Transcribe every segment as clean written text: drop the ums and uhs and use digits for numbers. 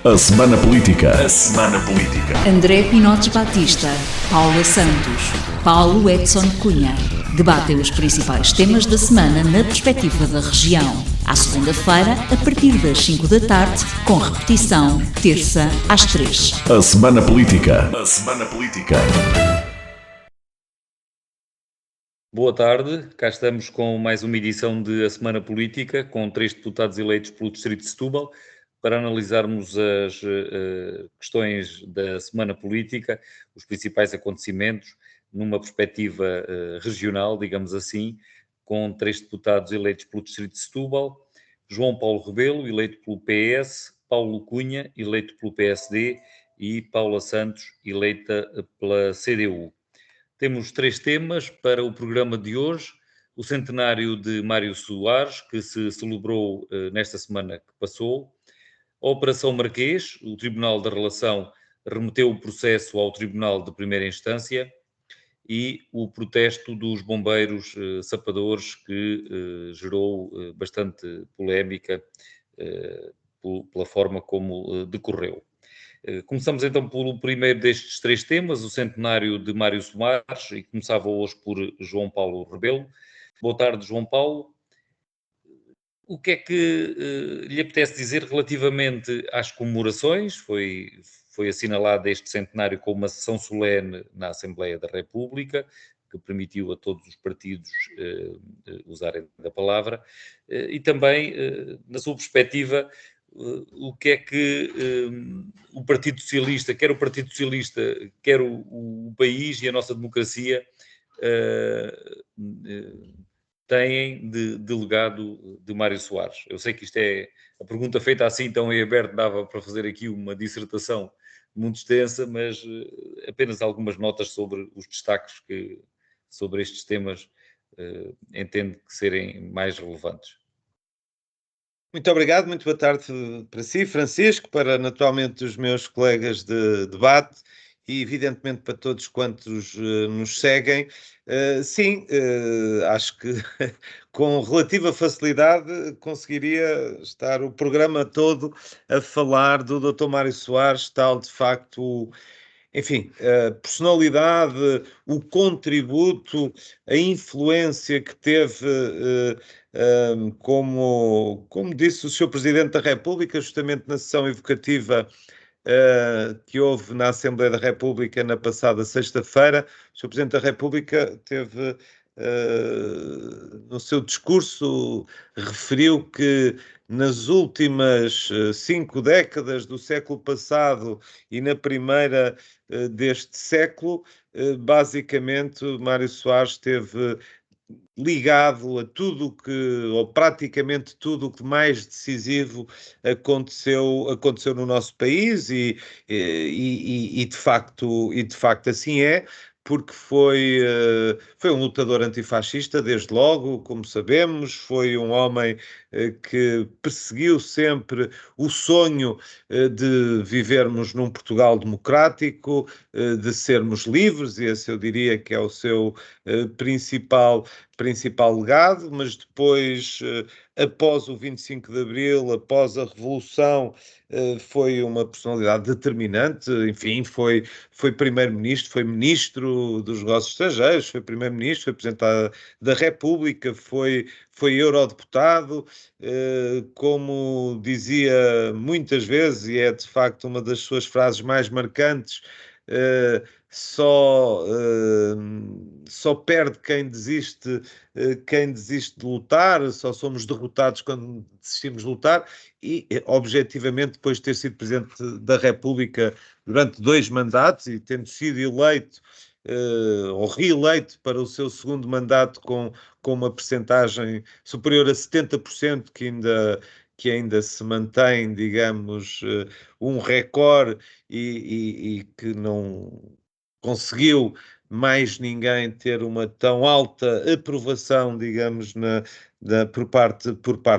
A Semana Política. A Semana Política. André Pinotes Batista, Paula Santos, Paulo Edson Cunha. Debatem os principais temas da semana na perspectiva da região. À segunda-feira, a partir das 5 da tarde, com repetição, terça às 3. A Semana Política. A Semana Política. Boa tarde, cá estamos com mais uma edição de A Semana Política, com 3 deputados eleitos pelo Distrito de Setúbal, para analisarmos as questões da Semana Política, os principais acontecimentos, numa perspectiva regional, digamos assim, com 3 deputados eleitos pelo Distrito de Setúbal: João Paulo Rebelo, eleito pelo PS, Paulo Cunha, eleito pelo PSD, e Paula Santos, eleita pela CDU. Temos 3 temas para o programa de hoje: o centenário de Mário Soares, que se celebrou nesta semana que passou; a Operação Marquês, o Tribunal da Relação remeteu o processo ao Tribunal de Primeira Instância; e o protesto dos bombeiros sapadores, que gerou bastante polémica pela forma como decorreu. Começamos então pelo primeiro destes 3 temas, o centenário de Mário Soares, e começava hoje por João Paulo Rebelo. Boa tarde, João Paulo. O que é que lhe apetece dizer relativamente às comemorações? Foi assinalado este centenário com uma sessão solene na Assembleia da República, que permitiu a todos os partidos usarem da palavra, e também, na sua perspectiva, o que é que o Partido Socialista, quer o país e a nossa democracia, têm de legado de Mário Soares? Eu sei que isto é a pergunta feita assim, tão em aberto, dava para fazer aqui uma dissertação muito extensa, mas apenas algumas notas sobre os destaques que sobre estes temas entendo que serem mais relevantes. Muito obrigado, muito boa tarde para si, Francisco, para naturalmente os meus colegas de debate e evidentemente para todos quantos nos seguem. Acho que com relativa facilidade conseguiria estar o programa todo a falar do Dr. Mário Soares, tal de facto, enfim, a personalidade, o contributo, a influência que teve, como disse o Sr. Presidente da República, justamente na sessão evocativa que houve na Assembleia da República na passada sexta-feira. O Sr. Presidente da República teve, no seu discurso, referiu que nas últimas 5 décadas do século passado e na primeira deste século, basicamente, Mário Soares esteve ligado a tudo ou praticamente tudo o que mais decisivo aconteceu no nosso país e de facto assim é, porque foi um lutador antifascista desde logo, como sabemos, foi um homem que perseguiu sempre o sonho de vivermos num Portugal democrático, de sermos livres, e esse eu diria que é o seu principal legado. Mas depois, após o 25 de Abril, após a Revolução, foi uma personalidade determinante. Enfim, foi primeiro-ministro, foi ministro dos negócios estrangeiros, foi primeiro-ministro, foi presidente da República, foi eurodeputado, como dizia muitas vezes, e é de facto uma das suas frases mais marcantes: só perde quem desiste de lutar, só somos derrotados quando desistimos de lutar. E, objetivamente, depois de ter sido Presidente da República durante 2 mandatos e tendo sido eleito ou reeleito para o seu segundo mandato com uma percentagem superior a 70%, que ainda se mantém, digamos, um recorde, e que não conseguiu mais ninguém ter uma tão alta aprovação, digamos, por parte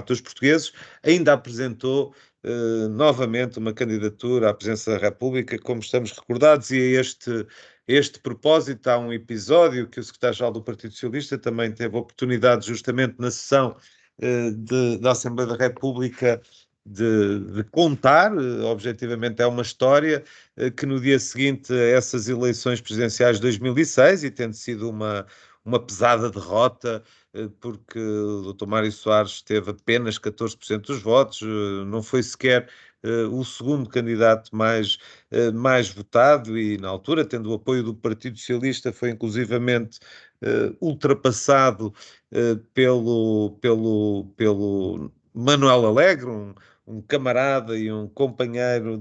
dos portugueses. Ainda apresentou novamente uma candidatura à presidência da República, como estamos recordados, e a este propósito há um episódio que o secretário-geral do Partido Socialista também teve a oportunidade, justamente na sessão da Assembleia da República, de contar. Objetivamente é uma história que no dia seguinte a essas eleições presidenciais de 2006, e tendo sido uma pesada derrota, porque o Dr. Mário Soares teve apenas 14% dos votos, não foi sequer o segundo candidato mais votado, e na altura, tendo o apoio do Partido Socialista, foi inclusivamente ultrapassado pelo Manuel Alegre, um camarada e um companhão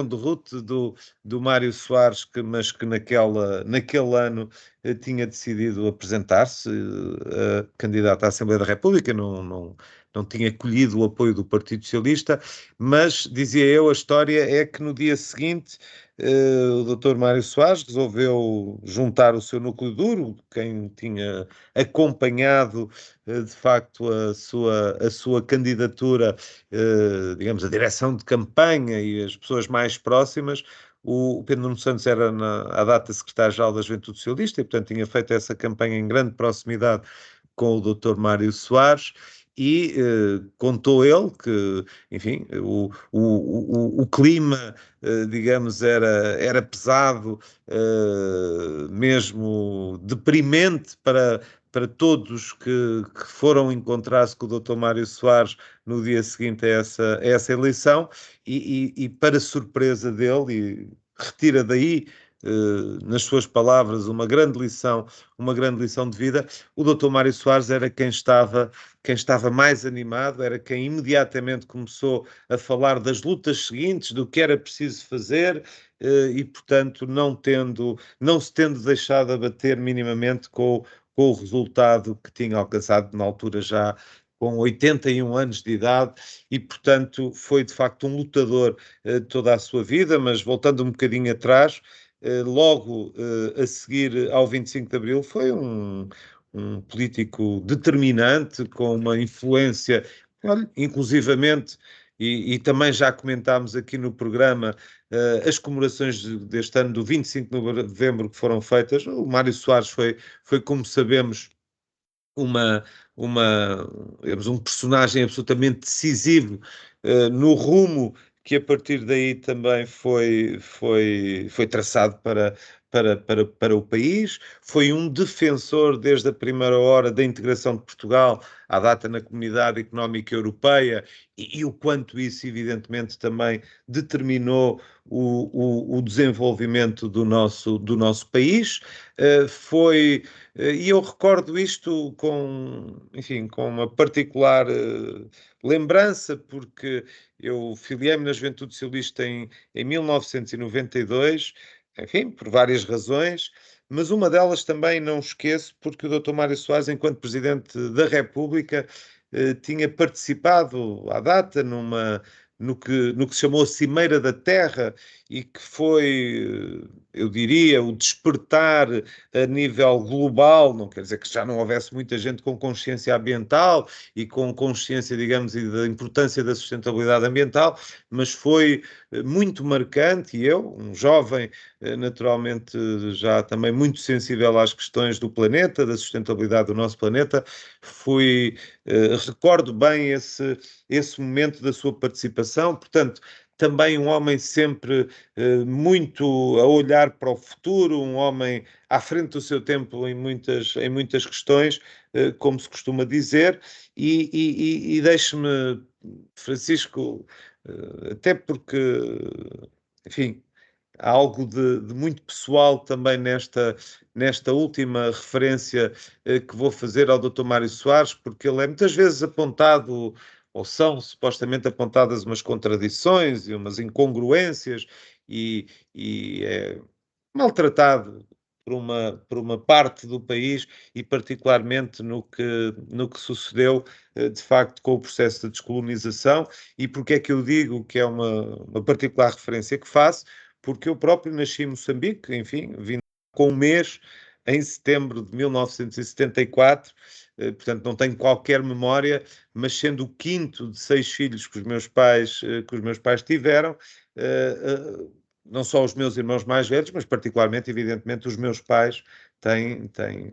de ruta do Mário Soares, mas que naquele ano tinha decidido apresentar-se candidato à Assembleia da República, não tinha colhido o apoio do Partido Socialista, mas, dizia eu, a história é que no dia seguinte o Dr. Mário Soares resolveu juntar o seu núcleo duro, quem tinha acompanhado de facto a sua candidatura, digamos, a direção de campanha e as pessoas mais próximas. O Pedro Nuno Santos era, à data, secretário-geral da Juventude Socialista e, portanto, tinha feito essa campanha em grande proximidade com o Dr. Mário Soares. E contou ele que, enfim, o clima, digamos, era pesado, mesmo deprimente para todos que foram encontrar-se com o Dr. Mário Soares no dia seguinte a essa eleição, e para surpresa dele, e retira daí, nas suas palavras, uma grande lição de vida. O Dr. Mário Soares era quem estava mais animado, era quem imediatamente começou a falar das lutas seguintes, do que era preciso fazer, e, portanto, não se tendo deixado abater minimamente com o resultado que tinha alcançado na altura, já com 81 anos de idade, e, portanto, foi de facto um lutador toda a sua vida. Mas voltando um bocadinho atrás, logo a seguir ao 25 de Abril, foi um político determinante, com uma influência, olha, inclusivamente, e também já comentámos aqui no programa as comemorações deste ano do 25 de novembro que foram feitas. O Mário Soares foi, como sabemos, uma, digamos, um personagem absolutamente decisivo no rumo que a partir daí também foi traçado para o país. Foi um defensor desde a primeira hora da integração de Portugal à data na Comunidade Económica Europeia, e o quanto isso, evidentemente, também determinou o desenvolvimento do nosso país. E eu recordo isto enfim, com uma particular lembrança, porque eu filiei-me na Juventude Socialista em 1992, enfim, por várias razões, mas uma delas também não esqueço, porque o Dr. Mário Soares, enquanto Presidente da República, tinha participado à data no que se chamou a Cimeira da Terra, e que foi, eu diria, o despertar a nível global. Não quer dizer que já não houvesse muita gente com consciência ambiental e com consciência, digamos, e da importância da sustentabilidade ambiental, mas foi muito marcante. E eu, um jovem, naturalmente já também muito sensível às questões do planeta, da sustentabilidade do nosso planeta, recordo bem esse momento da sua participação. Portanto, também um homem sempre muito a olhar para o futuro, um homem à frente do seu tempo em muitas questões, como se costuma dizer. E deixe-me, Francisco, até porque, enfim, há algo de muito pessoal também nesta última referência que vou fazer ao Dr. Mário Soares, porque ele é muitas vezes apontado, ou são supostamente apontadas, umas contradições e umas incongruências, e é maltratado por uma parte do país, e particularmente no que sucedeu de facto com o processo de descolonização. E porque é que eu digo que é uma particular referência que faço? Porque eu próprio nasci em Moçambique, enfim, vim com um mês em setembro de 1974, portanto não tenho qualquer memória, mas sendo o quinto de 6 filhos que os meus pais tiveram, não só os meus irmãos mais velhos, mas particularmente, evidentemente, os meus pais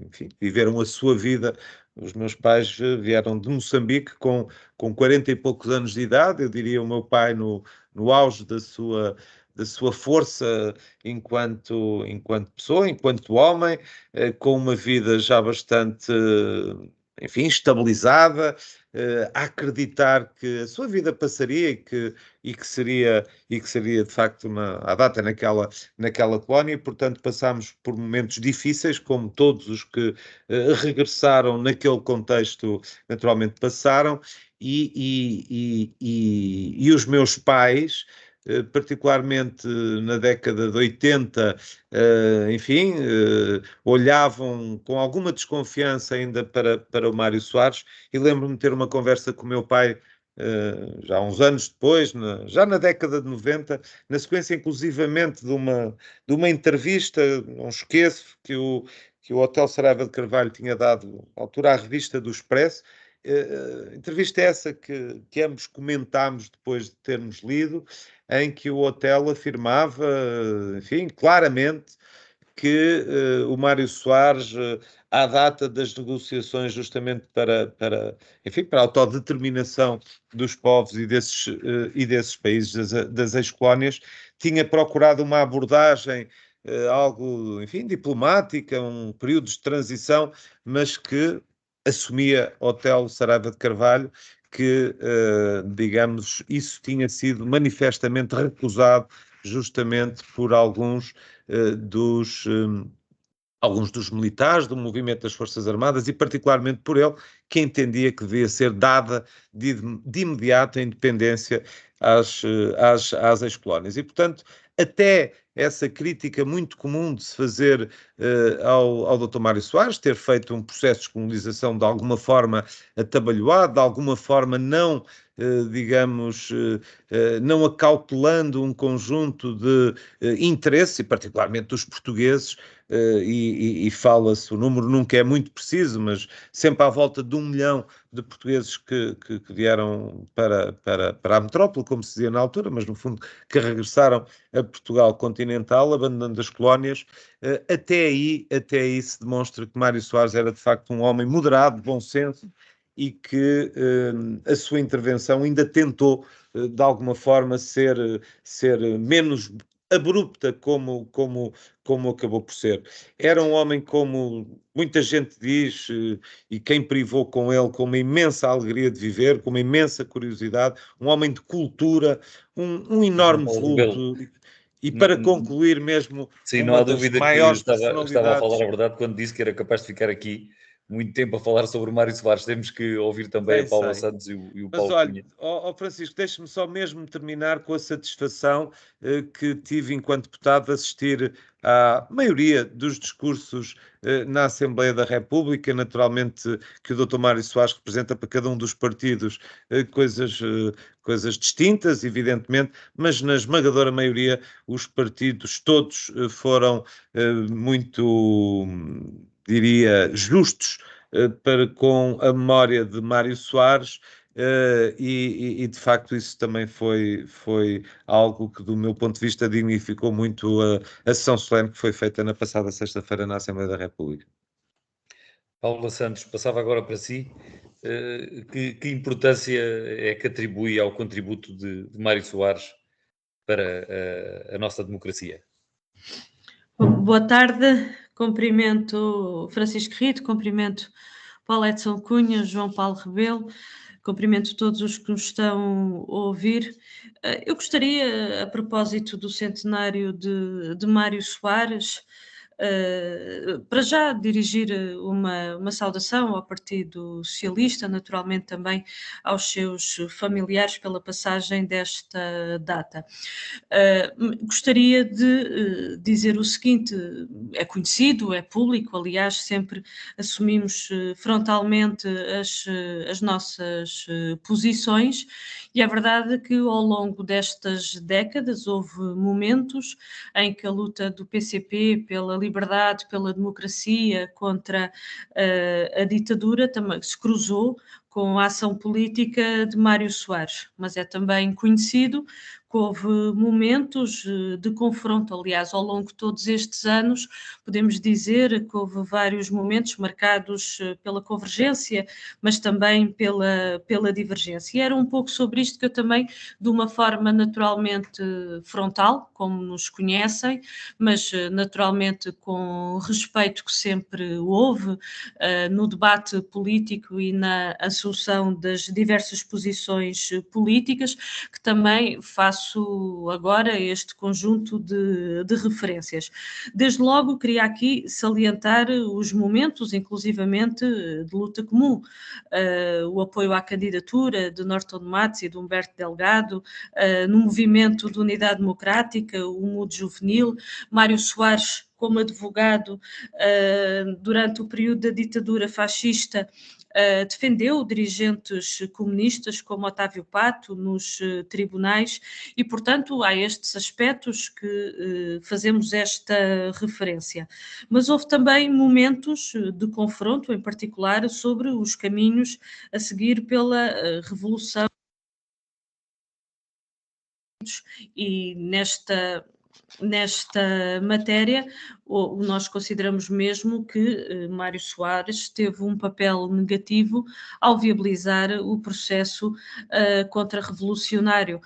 enfim, viveram a sua vida. Os meus pais vieram de Moçambique com 40 e poucos anos de idade. Eu diria o meu pai no auge da sua força enquanto pessoa, enquanto homem, com uma vida já bastante, enfim, estabilizada, a acreditar que a sua vida passaria e que seria de facto a data naquela colónia, e portanto passámos por momentos difíceis, como todos os que regressaram naquele contexto naturalmente passaram, e os meus pais, particularmente na década de 80, enfim, olhavam com alguma desconfiança ainda para o Mário Soares, e lembro-me de ter uma conversa com o meu pai já uns anos depois, já na década de 90, na sequência inclusivamente de uma entrevista, não esqueço, que o Hotel Saraiva de Carvalho tinha dado, à altura, à revista do Expresso. Entrevista essa que ambos comentámos depois de termos lido, em que o hotel afirmava, enfim, claramente, que o Mário Soares, à data das negociações justamente enfim, para a autodeterminação dos povos e desses países das ex-colónias, tinha procurado uma abordagem algo, enfim, diplomática, um período de transição, mas que assumia Hotel Saraiva de Carvalho, que, digamos, isso tinha sido manifestamente recusado justamente por alguns dos militares do movimento das Forças Armadas, e particularmente por ele, que entendia que devia ser dada de imediato a independência às ex-colónias. E, portanto, até essa crítica muito comum de se fazer ao Dr. Mário Soares, ter feito um processo de colonização de alguma forma atabalhoado, de alguma forma não, digamos, não acautelando um conjunto de interesses, e particularmente dos portugueses, e fala-se, o número nunca é muito preciso, mas sempre à volta de 1 milhão de portugueses que vieram para a metrópole, como se dizia na altura, mas no fundo que regressaram a Portugal continental, abandonando as colónias. Até aí se demonstra que Mário Soares era de facto um homem moderado, de bom senso, e que a sua intervenção ainda tentou, de alguma forma, ser menos abrupta como acabou por ser. Era um homem, como muita gente diz, e quem privou com ele, com uma imensa alegria de viver, com uma imensa curiosidade, um homem de cultura, um enorme Paulo Rebelo, vulto. E não, para concluir mesmo, sim, não há uma das dúvida que maiores estava a falar personalidades. a verdade quando disse que era capaz de ficar aqui muito tempo a falar sobre o Mário Soares. Temos que ouvir também a Paula Sei. Santos e o Mas Paulo olha, Cunha. Francisco, deixe-me só mesmo terminar com a satisfação que tive enquanto deputado de assistir à maioria dos discursos na Assembleia da República. Naturalmente que o Dr. Mário Soares representa para cada um dos partidos coisas distintas, evidentemente, mas na esmagadora maioria os partidos todos foram muito, diria, justos para com a memória de Mário Soares, e de facto isso também foi algo que, do meu ponto de vista, dignificou muito a sessão solene que foi feita na passada sexta-feira na Assembleia da República. Paula Santos, passava agora para si. Que importância é que atribui ao contributo de Mário Soares para a nossa democracia? Boa tarde, cumprimento Francisco Rito, cumprimento Paulo Edson Cunha, João Paulo Rebelo, cumprimento todos os que nos estão a ouvir. Eu gostaria, a propósito do centenário de Mário Soares, para já dirigir uma saudação ao Partido Socialista, naturalmente também aos seus familiares pela passagem desta data. Gostaria de dizer o seguinte: é conhecido, é público, aliás, sempre assumimos frontalmente as nossas posições, e é verdade que ao longo destas décadas houve momentos em que a luta do PCP pela liberdade, pela democracia, contra a ditadura, também se cruzou com a ação política de Mário Soares, mas é também conhecido que houve momentos de confronto, aliás, ao longo de todos estes anos, podemos dizer que houve vários momentos marcados pela convergência, mas também pela divergência. E era um pouco sobre isto que eu também, de uma forma naturalmente frontal, como nos conhecem, mas naturalmente com respeito que sempre houve no debate político e na assunção das diversas posições políticas, que também faço agora este conjunto de referências. Desde logo, queria aqui salientar os momentos, inclusivamente, de luta comum, o apoio à candidatura de Norton Matos e de Humberto Delgado, no movimento de Unidade Democrática, o MUD Juvenil, Mário Soares como advogado durante o período da ditadura fascista, defendeu dirigentes comunistas como Otávio Pato nos tribunais e, portanto, há estes aspectos que fazemos esta referência. Mas houve também momentos de confronto, em particular, sobre os caminhos a seguir pela Revolução e nesta matéria, nós consideramos mesmo que Mário Soares teve um papel negativo ao viabilizar o processo contra-revolucionário,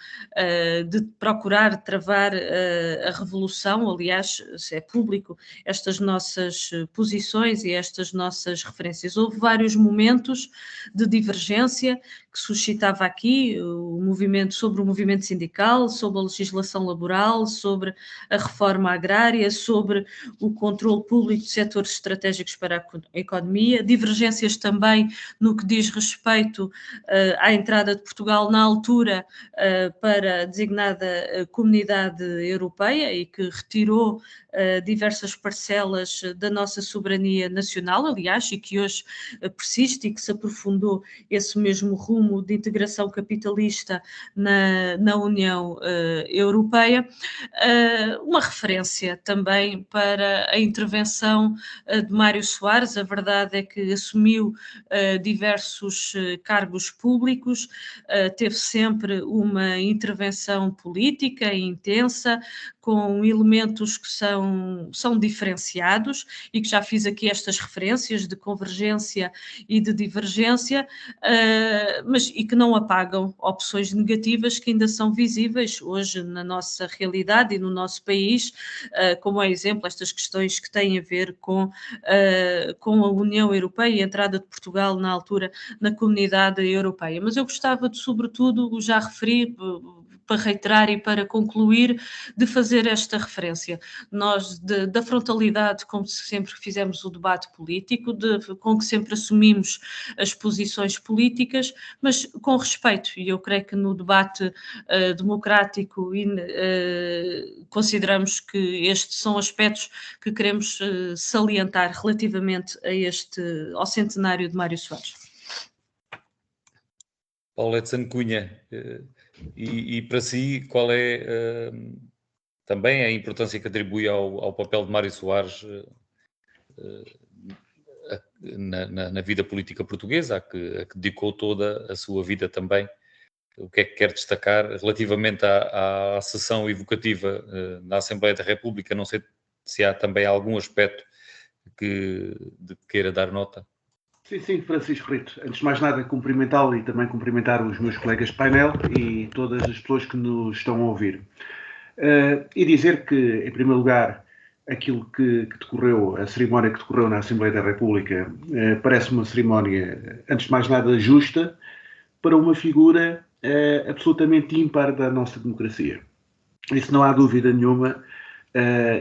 de procurar travar a revolução. Aliás, se é público, estas nossas posições e estas nossas referências. Houve vários momentos de divergência que suscitava aqui sobre o movimento sindical, sobre a legislação laboral, sobre a reforma agrária, sobre o controle público de setores estratégicos para a economia, divergências também no que diz respeito à entrada de Portugal na altura para a designada Comunidade Europeia e que retirou diversas parcelas da nossa soberania nacional, aliás, e que hoje persiste e que se aprofundou esse mesmo rumo de integração capitalista na União Europeia. Uma referência também para a intervenção de Mário Soares. A verdade é que assumiu diversos cargos públicos, teve sempre uma intervenção política intensa, com elementos que são diferenciados e que já fiz aqui estas referências de convergência e de divergência, mas e que não apagam opções negativas que ainda são visíveis hoje na nossa realidade e no nosso país, como é exemplo estas questões que têm a ver com a União Europeia e a entrada de Portugal na altura na Comunidade Europeia. Mas eu gostava de, sobretudo, já referi, para reiterar e para concluir, de fazer esta referência. Nós, da frontalidade com que sempre fizemos o debate político, com que sempre assumimos as posições políticas, mas com respeito, e eu creio que no debate democrático consideramos que estes são aspectos que queremos salientar relativamente ao centenário de Mário Soares. Paulo Edson Cunha, e para si, qual é também a importância que atribui ao papel de Mário Soares na vida política portuguesa, a que dedicou toda a sua vida também? O que é que quer destacar relativamente à sessão evocativa na Assembleia da República? Não sei se há também algum aspecto de que queira dar nota. Sim, Francisco Rito. Antes de mais nada, cumprimentá-lo e também cumprimentar os meus colegas de painel e todas as pessoas que nos estão a ouvir. E dizer que, em primeiro lugar, aquilo que decorreu, a cerimónia que decorreu na Assembleia da República, parece uma cerimónia, antes de mais nada, justa, para uma figura absolutamente ímpar da nossa democracia. Isso não há dúvida nenhuma,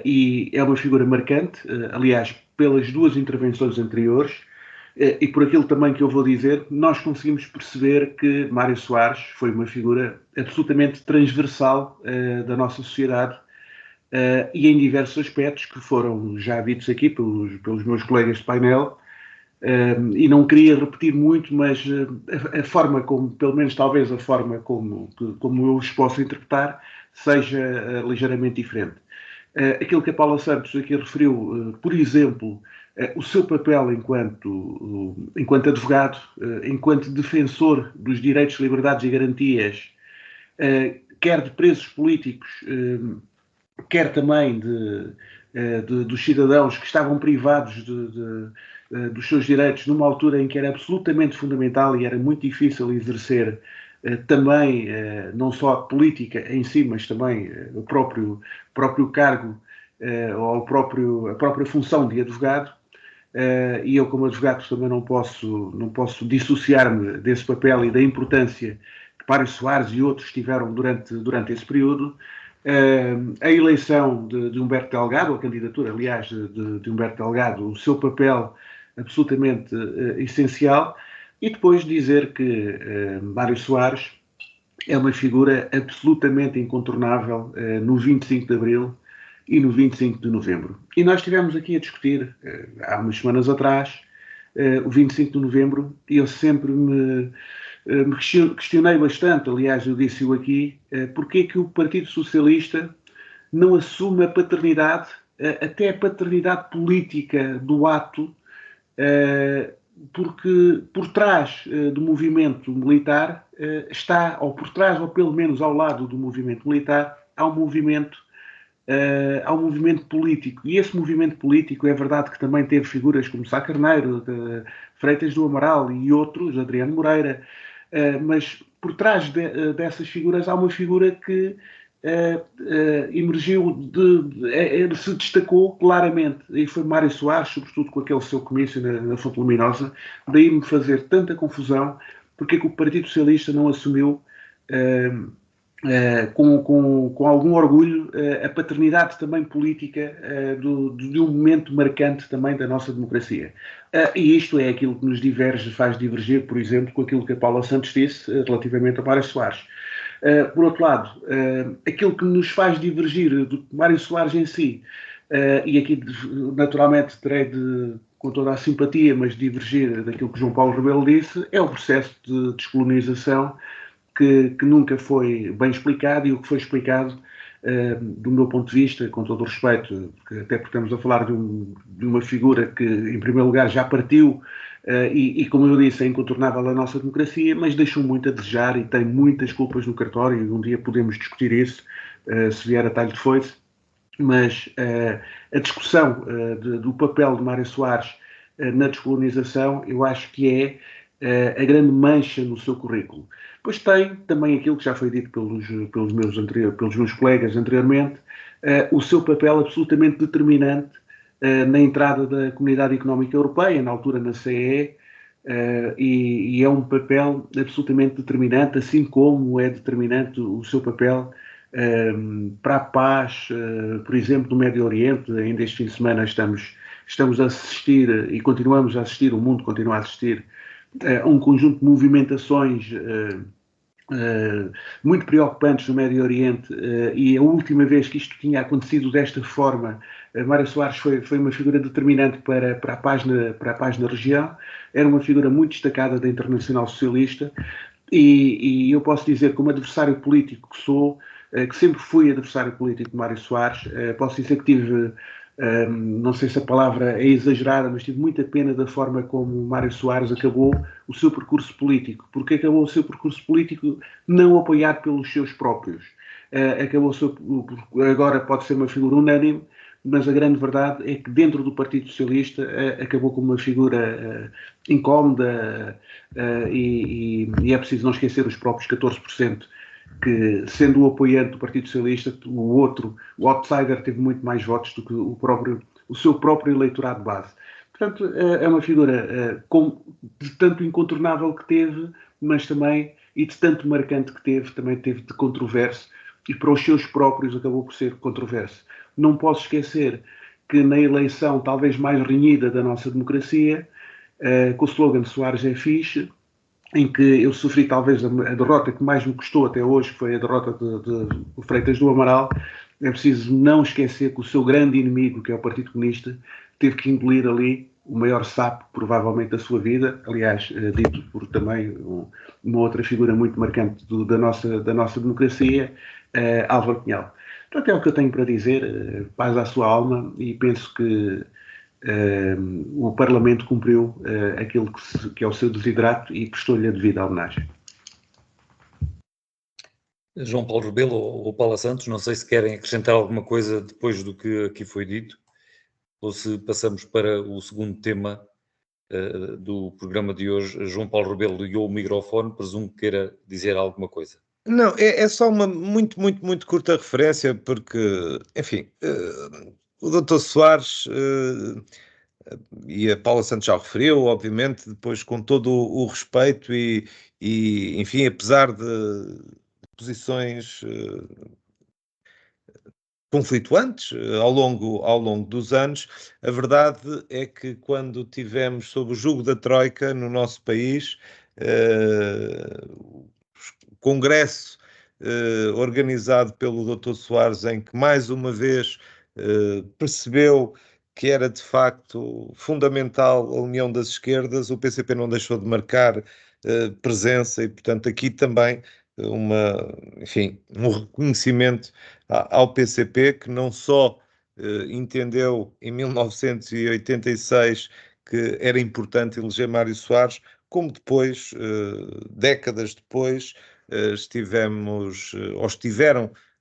e é uma figura marcante, aliás, pelas duas intervenções anteriores, e por aquilo também que eu vou dizer, nós conseguimos perceber que Mário Soares foi uma figura absolutamente transversal da nossa sociedade e em diversos aspectos que foram já ditos aqui pelos meus colegas de painel, e não queria repetir muito, mas a forma como, pelo menos talvez a forma como eu os posso interpretar, seja ligeiramente diferente. Aquilo que a Paula Santos aqui referiu, por exemplo, o seu papel enquanto advogado, enquanto defensor dos direitos, liberdades e garantias, quer de presos políticos, quer também dos cidadãos que estavam privados dos seus direitos numa altura em que era absolutamente fundamental e era muito difícil exercer também, não só a política em si, mas também o próprio cargo ou a própria função de advogado. E eu, como advogado, também não posso dissociar-me desse papel e da importância que Mário Soares e outros tiveram durante esse período. A eleição de Humberto Delgado, a candidatura, aliás, de Humberto Delgado, o seu papel absolutamente essencial, e depois dizer que Mário Soares é uma figura absolutamente incontornável no 25 de Abril e no 25 de Novembro. E nós estivemos aqui a discutir, há umas semanas atrás, o 25 de Novembro, e eu sempre me questionei bastante, aliás, eu disse-o aqui, porque é que o Partido Socialista não assume a paternidade, até a paternidade política do ato, porque por trás do movimento militar está, ou por trás, ou pelo menos ao lado do movimento militar, há um movimento político. E esse movimento político, é verdade que também teve figuras como Sá Carneiro, Freitas do Amaral e outros, Adriano Moreira, mas por trás dessas figuras há uma figura que emergiu, se destacou claramente, e foi Mário Soares, sobretudo com aquele seu comício na Fonte Luminosa. Daí me fazer tanta confusão porque é que o Partido Socialista não assumiu com algum orgulho a paternidade também política de um momento marcante também da nossa democracia. E isto é aquilo que nos faz divergir, por exemplo, com aquilo que a Paula Santos disse relativamente a Mário Soares. Por outro lado, aquilo que nos faz divergir do Mário Soares em si, e aqui naturalmente terei com toda a simpatia, mas divergir daquilo que João Paulo Rebelo disse, é o processo de descolonização que nunca foi bem explicado, e o que foi explicado, do meu ponto de vista, com todo o respeito, até porque estamos a falar de uma figura que, em primeiro lugar, já partiu, e como eu disse, é incontornável a nossa democracia, mas deixou muito a desejar e tem muitas culpas no cartório, e um dia podemos discutir isso, se vier a talho de foice. Mas a discussão do papel de Mário Soares na descolonização, eu acho que é a grande mancha no seu currículo. Pois tem também aquilo que já foi dito pelos meus colegas anteriormente, o seu papel absolutamente determinante na entrada da Comunidade Económica Europeia, na altura na CE, e é um papel absolutamente determinante, assim como é determinante o seu papel para a paz, por exemplo, no Médio Oriente. Ainda este fim de semana estamos a assistir, e continuamos a assistir, o mundo continua a assistir, a um conjunto de movimentações muito preocupantes no Médio Oriente, e a última vez que isto tinha acontecido desta forma, Mário Soares foi uma figura determinante para a paz na região. Era uma figura muito destacada da Internacional Socialista, e eu posso dizer, como adversário político que sou, que sempre fui adversário político de Mário Soares, posso dizer que tive, não sei se a palavra é exagerada, mas tive muita pena da forma como Mário Soares acabou o seu percurso político, porque acabou o seu percurso político não apoiado pelos seus próprios. Agora pode ser uma figura unânime, mas a grande verdade é que dentro do Partido Socialista acabou como uma figura incómoda, e é preciso não esquecer os próprios 14%, que, sendo o apoiante do Partido Socialista, o outsider, teve muito mais votos do que o seu próprio eleitorado de base. Portanto, é uma figura de tanto incontornável que teve, mas também, e de tanto marcante que teve, também teve de controverso, e para os seus próprios acabou por ser controverso. Não posso esquecer que na eleição talvez mais renhida da nossa democracia, com o slogan Soares é fixe, em que eu sofri talvez a derrota que mais me custou até hoje, que foi a derrota de Freitas do Amaral. É preciso não esquecer que o seu grande inimigo, que é o Partido Comunista, teve que engolir ali o maior sapo, provavelmente, da sua vida, aliás, dito por também uma outra figura muito marcante da nossa democracia, Álvaro Cunhal. Portanto, é o que eu tenho para dizer, paz à sua alma, e penso que o Parlamento cumpriu aquilo que é o seu desidrato e prestou-lhe a devida homenagem. João Paulo Rebelo ou Paula Santos, não sei se querem acrescentar alguma coisa depois do que aqui foi dito, ou se passamos para o segundo tema do programa de hoje. João Paulo Rebelo ligou o microfone, presumo que queira dizer alguma coisa. Não, é só uma muito curta referência, porque, enfim, o Dr. Soares e a Paula Santos já o referiu, obviamente, depois com todo o respeito enfim, apesar de posições conflituantes ao longo dos anos, a verdade é que quando tivemos sob o jugo da Troika no nosso país, o congresso organizado pelo Dr. Soares, em que mais uma vez percebeu que era de facto fundamental a união das esquerdas, o PCP não deixou de marcar presença e, portanto, aqui também enfim, um reconhecimento ao PCP, que não só entendeu em 1986 que era importante eleger Mário Soares, como depois, décadas depois, estiveram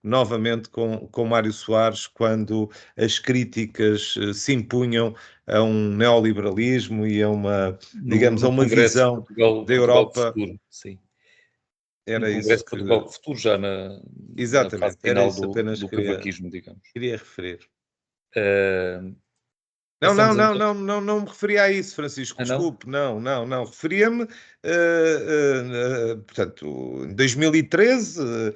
novamente com Mário Soares quando as críticas se impunham a um neoliberalismo e a uma, digamos, a uma visão da Europa. Futuro, sim. Era no Congresso isso de Portugal Futuro, já na fase era final isso, apenas do cavaquismo, digamos. queria referir. Passamos então... Não me referia a isso, Francisco, desculpe, não. Referia-me, portanto, em 2013,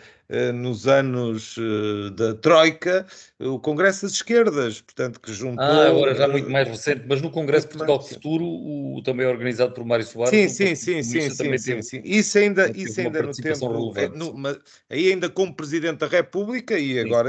nos anos da Troika, o Congresso das Esquerdas, portanto, que juntou... agora já muito mais recente, mas no Congresso de Portugal Futuro, também organizado por Mário Soares, sim. Isso ainda no tempo, aí ainda como Presidente da República e agora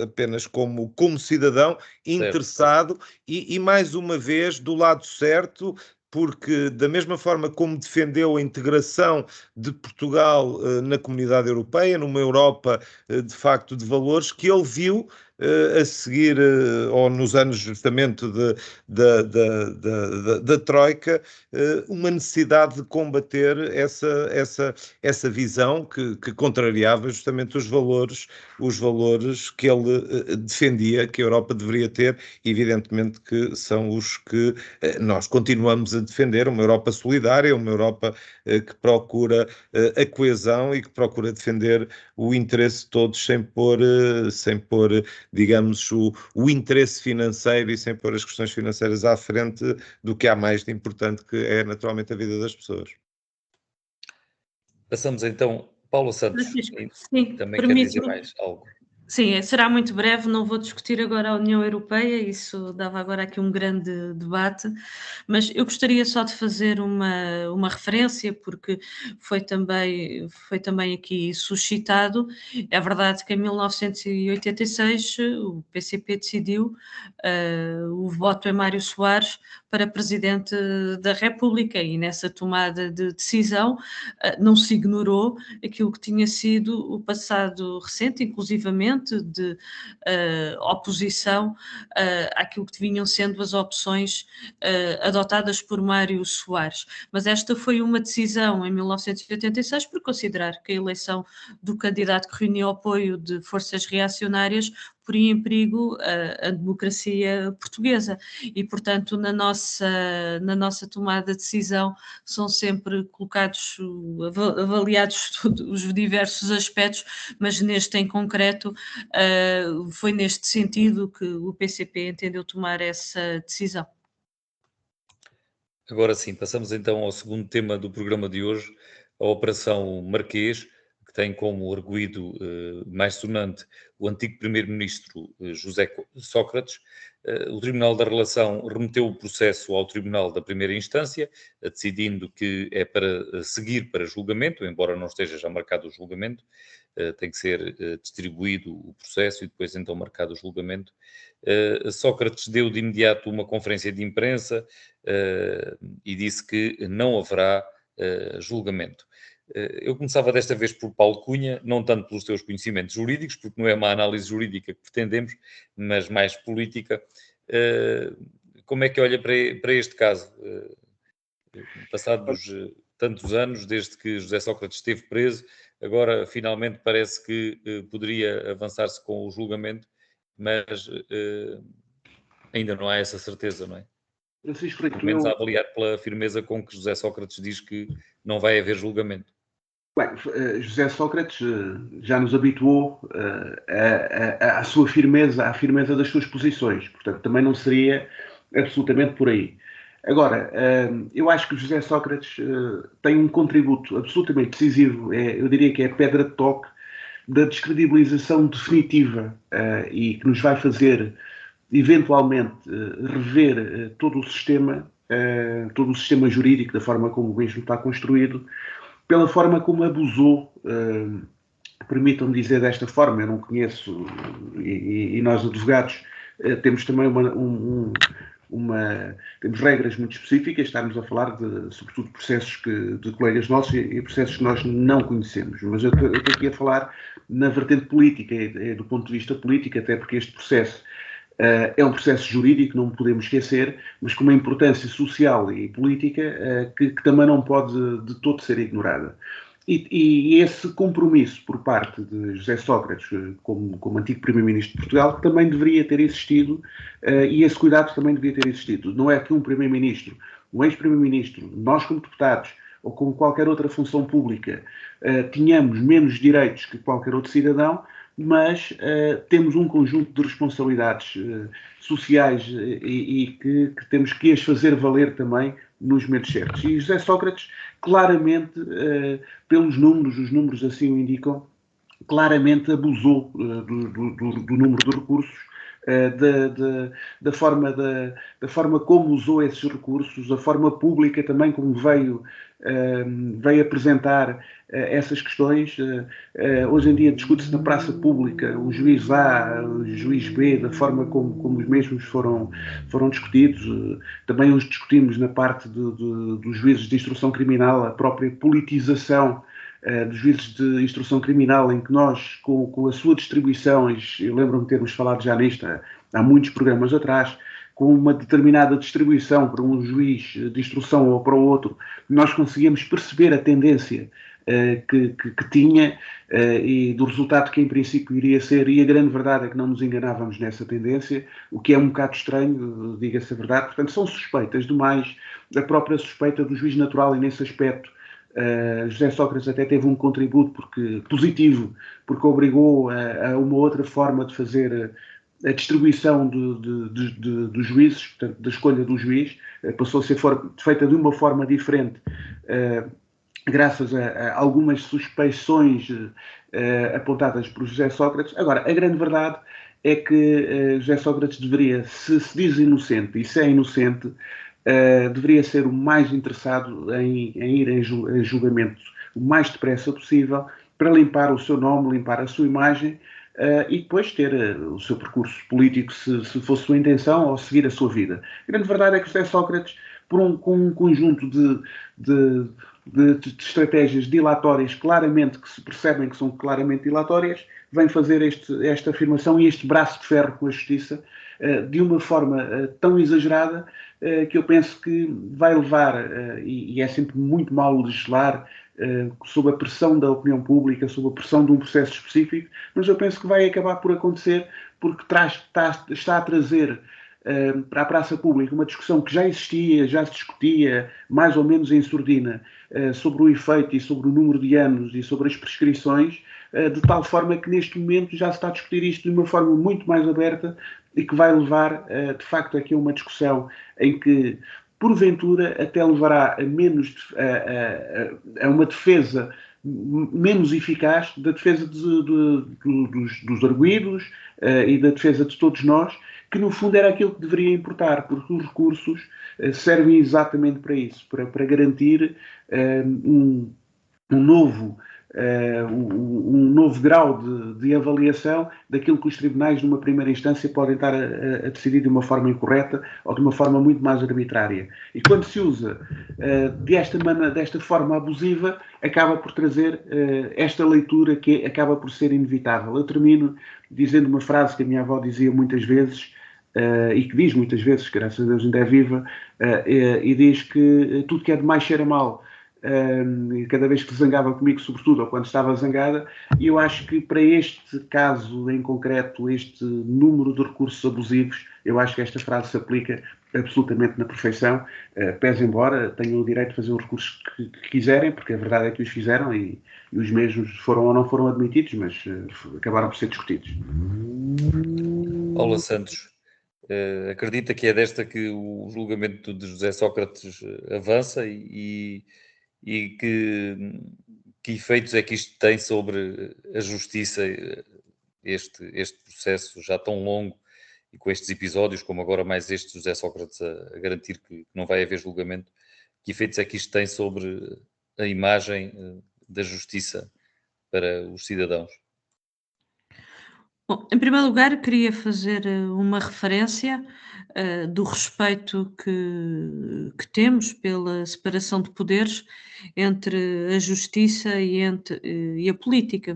apenas como cidadão interessado e mais uma vez do lado certo, porque da mesma forma como defendeu a integração de Portugal na comunidade europeia, numa Europa de facto de valores, que ele viu a seguir, ou nos anos justamente da Troika, uma necessidade de combater essa visão que contrariava justamente os valores que ele defendia que a Europa deveria ter, e evidentemente que são os que nós continuamos a defender, uma Europa solidária, uma Europa que procura a coesão e que procura defender o interesse de todos sem pôr digamos, o interesse financeiro e sem pôr as questões financeiras à frente do que há mais de importante, que é naturalmente a vida das pessoas. Passamos então, Paula Santos, sim, também quer dizer mais algo. Sim, será muito breve, não vou discutir agora a União Europeia, isso dava agora aqui um grande debate, mas eu gostaria só de fazer uma referência, porque foi também aqui suscitado. É verdade que em 1986 o PCP decidiu o voto em Mário Soares para Presidente da República, e nessa tomada de decisão não se ignorou aquilo que tinha sido o passado recente, inclusivamente de oposição àquilo que vinham sendo as opções adotadas por Mário Soares. Mas esta foi uma decisão em 1986 por considerar que a eleição do candidato que reunia o apoio de forças reacionárias poria em perigo a democracia portuguesa, e portanto na nossa tomada de decisão são sempre avaliados os diversos aspectos, mas neste em concreto foi neste sentido que o PCP entendeu tomar essa decisão. Agora sim, passamos então ao segundo tema do programa de hoje, a Operação Marquês, que tem como arguido mais sonante o antigo primeiro-ministro José Sócrates. O Tribunal da Relação remeteu o processo ao Tribunal da Primeira Instância, decidindo que é para seguir para julgamento, embora não esteja já marcado o julgamento, tem que ser distribuído o processo e depois então marcado o julgamento. Sócrates deu de imediato uma conferência de imprensa e disse que não haverá julgamento. Eu começava desta vez por Paulo Cunha, não tanto pelos teus conhecimentos jurídicos, porque não é uma análise jurídica que pretendemos, mas mais política. Como é que olha para este caso? Passados tantos anos, desde que José Sócrates esteve preso, agora finalmente parece que poderia avançar-se com o julgamento, mas ainda não há essa certeza, não é? Francisco Pelo Rito, menos a avaliar pela firmeza com que José Sócrates diz que não vai haver julgamento. bem, José Sócrates já nos habituou à sua firmeza, à firmeza das suas posições, portanto também não seria absolutamente por aí. Agora, eu acho que José Sócrates tem um contributo absolutamente decisivo, eu diria que é a pedra de toque da descredibilização definitiva e que nos vai fazer eventualmente rever todo o sistema jurídico, da forma como o mesmo está construído, pela forma como abusou, permitam-me dizer desta forma, eu não conheço, e nós advogados temos também temos regras muito específicas, estamos a falar sobretudo, processos de colegas nossos e processos que nós não conhecemos, mas eu estou aqui a falar na vertente política, do ponto de vista político, até porque este processo é um processo jurídico, não podemos esquecer, mas com uma importância social e política que também não pode de todo ser ignorada. E esse compromisso por parte de José Sócrates, como antigo Primeiro-Ministro de Portugal, também deveria ter existido, e esse cuidado também deveria ter existido. Não é que um Primeiro-Ministro, um ex-Primeiro-Ministro, nós como deputados, ou como qualquer outra função pública, tenhamos menos direitos que qualquer outro cidadão, mas temos um conjunto de responsabilidades sociais e que temos que as fazer valer também nos momentos certos. E José Sócrates, claramente, pelos números, os números assim o indicam, claramente abusou do número de recursos, da forma como usou esses recursos, a forma pública também como veio apresentar essas questões. Hoje em dia discute-se na praça pública o juiz A, o juiz B, da forma como os mesmos foram discutidos. Também os discutimos na parte dos juízes de instrução criminal, a própria politização dos juízes de instrução criminal, em que nós, com a sua distribuição, eu lembro-me de termos falado já nisto há muitos programas atrás, com uma determinada distribuição para um juiz de instrução ou para o outro, nós conseguíamos perceber a tendência que tinha e do resultado que em princípio iria ser, e a grande verdade é que não nos enganávamos nessa tendência, o que é um bocado estranho, diga-se a verdade. Portanto, são suspeitas demais, a própria suspeita do juiz natural, e nesse aspecto José Sócrates até teve um contributo positivo, porque obrigou a uma outra forma de fazer a distribuição dos juízes, portanto, da escolha do juiz, passou a ser feita de uma forma diferente, graças a algumas suspeições apontadas por José Sócrates. Agora, a grande verdade é que José Sócrates deveria, se diz inocente, e se é inocente, deveria ser o mais interessado em ir em julgamento o mais depressa possível, para limpar o seu nome, limpar a sua imagem, e depois ter o seu percurso político, se fosse sua intenção, ou seguir a sua vida. A grande verdade é que José Sócrates, com um conjunto de estratégias dilatórias, claramente, que se percebem que são claramente dilatórias, vem fazer esta afirmação e este braço de ferro com a justiça de uma forma tão exagerada que eu penso que vai levar, e é sempre muito mau legislar sob a pressão da opinião pública, sob a pressão de um processo específico, mas eu penso que vai acabar por acontecer, porque está a trazer para a praça pública uma discussão que já existia, já se discutia mais ou menos em surdina sobre o efeito e sobre o número de anos e sobre as prescrições, de tal forma que neste momento já se está a discutir isto de uma forma muito mais aberta e que vai levar, de facto, aqui a uma discussão em que, porventura, até levará a uma defesa menos eficaz da defesa dos arguidos e da defesa de todos nós, que no fundo era aquilo que deveria importar, porque os recursos servem exatamente para isso, para garantir um novo um novo grau de avaliação daquilo que os tribunais, numa primeira instância, podem estar a decidir de uma forma incorreta ou de uma forma muito mais arbitrária. E quando se usa desta forma abusiva, acaba por trazer esta leitura que acaba por ser inevitável. Eu termino dizendo uma frase que a minha avó dizia muitas vezes, e que diz muitas vezes, graças a Deus ainda é viva, e diz que tudo que é demais cheira mal. Cada vez que zangava comigo, sobretudo, ou quando estava zangada, e eu acho que para este caso em concreto, este número de recursos abusivos, eu acho que esta frase se aplica absolutamente na perfeição, pese embora tenham o direito de fazer os recursos que quiserem, porque a verdade é que os fizeram e os mesmos foram ou não foram admitidos, mas acabaram por ser discutidos. Paula Santos, acredita que é desta que o julgamento de José Sócrates avança e que efeitos é que isto tem sobre a justiça, este processo já tão longo e com estes episódios, como agora mais este de José Sócrates a garantir que não vai haver julgamento, que efeitos é que isto tem sobre a imagem da justiça para os cidadãos? Bom, em primeiro lugar, queria fazer uma referência do respeito que temos pela separação de poderes entre a justiça e a política,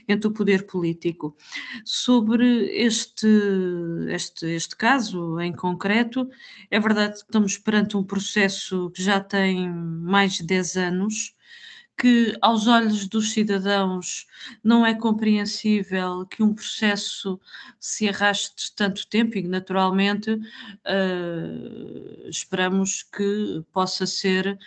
entre o poder político. Sobre este caso em concreto, é verdade que estamos perante um processo que já tem mais de 10 anos, que aos olhos dos cidadãos não é compreensível que um processo se arraste tanto tempo e naturalmente esperamos que possa ser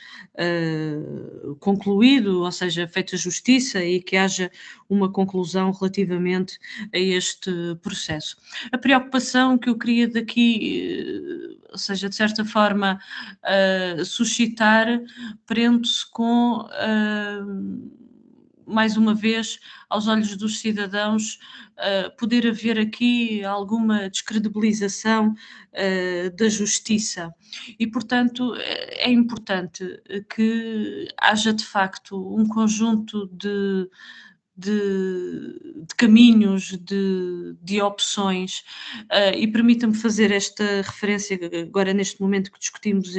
concluído, ou seja, feita justiça e que haja uma conclusão relativamente a este processo. A preocupação que eu queria daqui, ou seja, de certa forma, suscitar, prende-se com mais uma vez, aos olhos dos cidadãos, poder haver aqui alguma descredibilização da justiça. E, portanto, é importante que haja de facto um conjunto de caminhos, de opções, e permita-me fazer esta referência agora neste momento que discutimos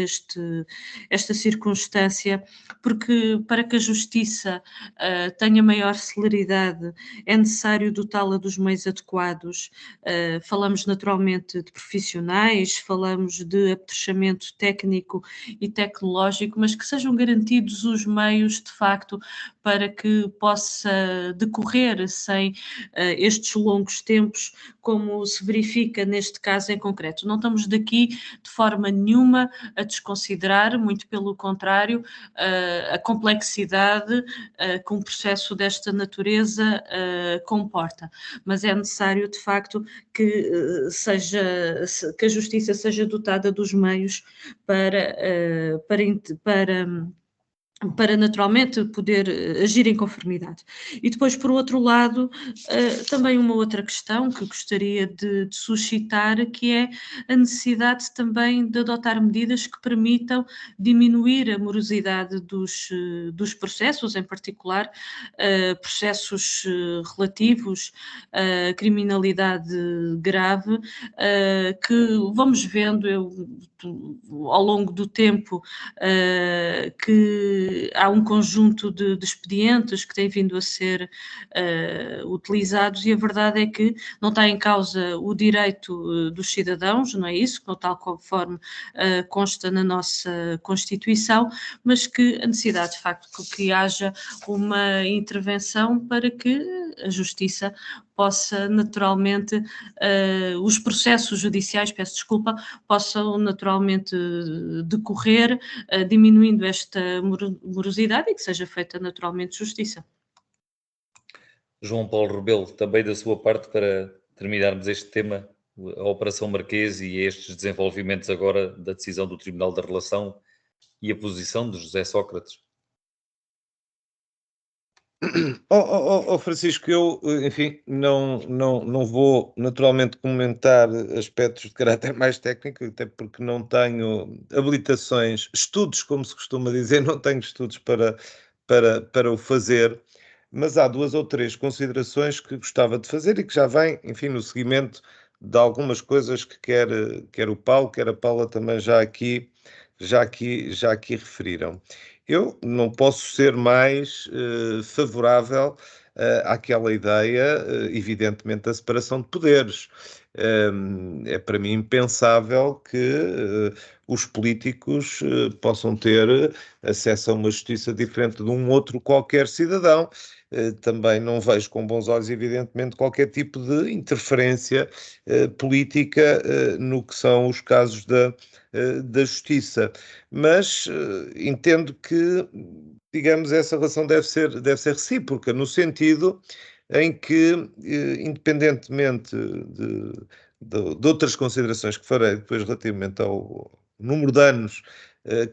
esta circunstância, porque para que a justiça tenha maior celeridade é necessário dotá-la dos meios adequados. Falamos naturalmente de profissionais, falamos de apetrechamento técnico e tecnológico, mas que sejam garantidos os meios de facto para que possa decorrer sem estes longos tempos, como se verifica neste caso em concreto. Não estamos daqui de forma nenhuma a desconsiderar, muito pelo contrário, a complexidade que um processo desta natureza comporta, mas é necessário de facto que a justiça seja dotada dos meios para naturalmente poder agir em conformidade. E depois, por outro lado, também uma outra questão que gostaria de suscitar, que é a necessidade também de adotar medidas que permitam diminuir a morosidade dos processos, em particular processos relativos à criminalidade grave, que vamos vendo ao longo do tempo que há um conjunto de expedientes que têm vindo a ser utilizados e a verdade é que não está em causa o direito dos cidadãos, não é isso, tal conforme consta na nossa Constituição, mas que a necessidade de facto que haja uma intervenção para que a justiça possa naturalmente, os processos judiciais, peço desculpa, possam naturalmente decorrer, diminuindo esta morosidade e que seja feita naturalmente justiça. João Paulo Rebelo, também da sua parte, para terminarmos este tema, a Operação Marquês e estes desenvolvimentos agora da decisão do Tribunal da Relação e a posição de José Sócrates. Francisco, eu, enfim, não vou naturalmente comentar aspectos de caráter mais técnico, até porque não tenho habilitações, estudos, como se costuma dizer, não tenho estudos para o fazer. mas há 2 ou 3 considerações que gostava de fazer e que já vêm, enfim, no seguimento de algumas coisas que quer o Paulo, quer a Paula também já aqui referiram. Eu não posso ser mais favorável àquela ideia, evidentemente, da separação de poderes. É para mim impensável que os políticos possam ter acesso a uma justiça diferente de um outro qualquer cidadão. Também não vejo com bons olhos, evidentemente, qualquer tipo de interferência política no que são os casos da justiça. Mas entendo que, digamos, essa relação deve ser recíproca, no sentido em que, independentemente de outras considerações que farei depois relativamente ao número de anos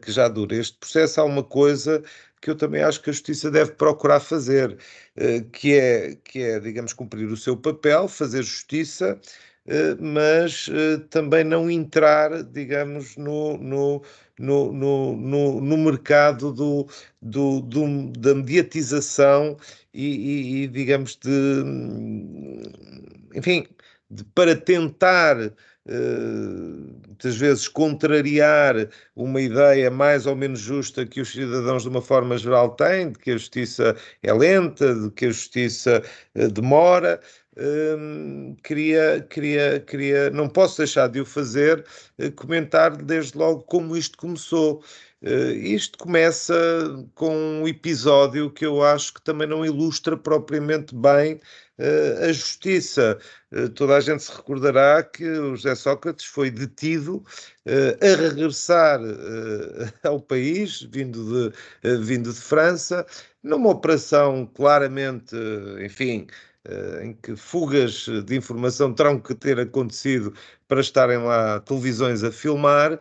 que já dura este processo, há uma coisa que eu também acho que a Justiça deve procurar fazer, que é, digamos, cumprir o seu papel, fazer justiça, mas também não entrar, digamos, no mercado da mediatização e, digamos, enfim, para tentar muitas vezes contrariar uma ideia mais ou menos justa que os cidadãos de uma forma geral têm, de que a justiça é lenta, de que a justiça demora. Não posso deixar de o fazer, comentar desde logo como isto começou. Isto começa com um episódio que eu acho que também não ilustra propriamente bem a justiça. Toda a gente se recordará que o José Sócrates foi detido a regressar ao país, vindo de França, numa operação claramente, enfim, em que fugas de informação terão que ter acontecido para estarem lá televisões a filmar,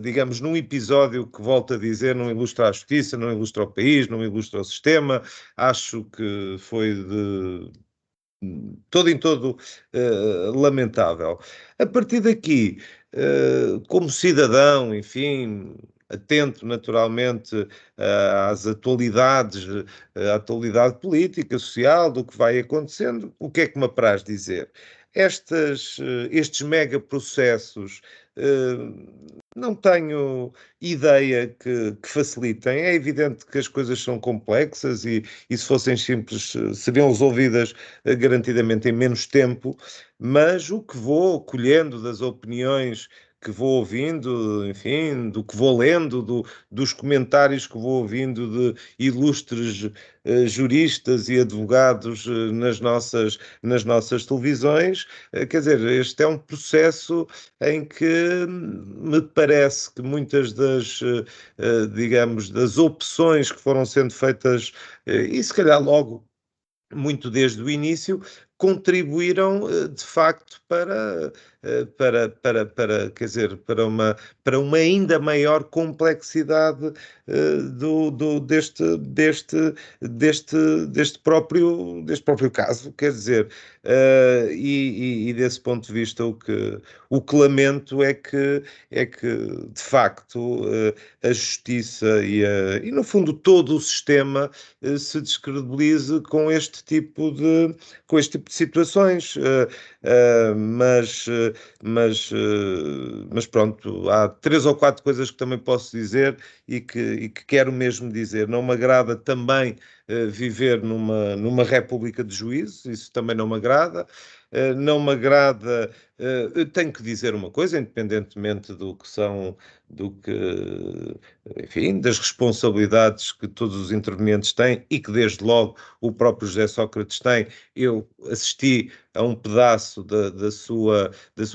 digamos, num episódio que, volto a dizer, não ilustra a justiça, não ilustra o país, não ilustra o sistema. Acho que foi de todo em todo lamentável. A partir daqui, como cidadão, enfim, atento naturalmente às atualidades, à atualidade política, social, do que vai acontecendo, o que é que me apraz dizer? Estes megaprocessos não tenho ideia que facilitem. É evidente que as coisas são complexas e se fossem simples seriam resolvidas garantidamente em menos tempo, mas o que vou colhendo das opiniões que vou ouvindo, enfim, do que vou lendo, dos comentários que vou ouvindo de ilustres juristas e advogados nas nossas televisões, quer dizer, este é um processo em que me parece que muitas digamos, das opções que foram sendo feitas, e se calhar logo muito desde o início, contribuíram de facto quer dizer, para uma ainda maior complexidade deste próprio caso, quer dizer, e desse ponto de vista o que lamento é que de facto a justiça e no fundo todo o sistema se descredibilize com este tipo de situações, mas pronto, há 3 ou 4 coisas que também posso dizer e que quero mesmo dizer. Não me agrada também viver numa república de juízes, isso também não me agrada. Não me agrada, tenho que dizer uma coisa, independentemente enfim, das responsabilidades que todos os intervenientes têm e que desde logo o próprio José Sócrates tem. Eu assisti a um pedaço da sua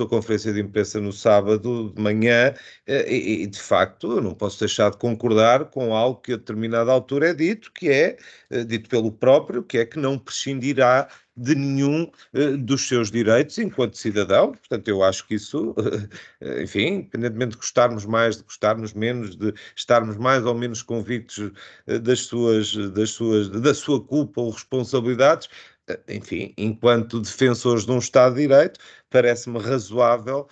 conferência de imprensa no sábado de manhã e de facto eu não posso deixar de concordar com algo que a determinada altura é dito, que é dito pelo próprio, que é que não prescindirá de nenhum dos seus direitos enquanto cidadão. Portanto, eu acho que isso, enfim, independentemente de gostarmos mais, de gostarmos menos, de estarmos mais ou menos convictos da sua culpa ou responsabilidades, enfim, enquanto defensores de um Estado de Direito, parece-me razoável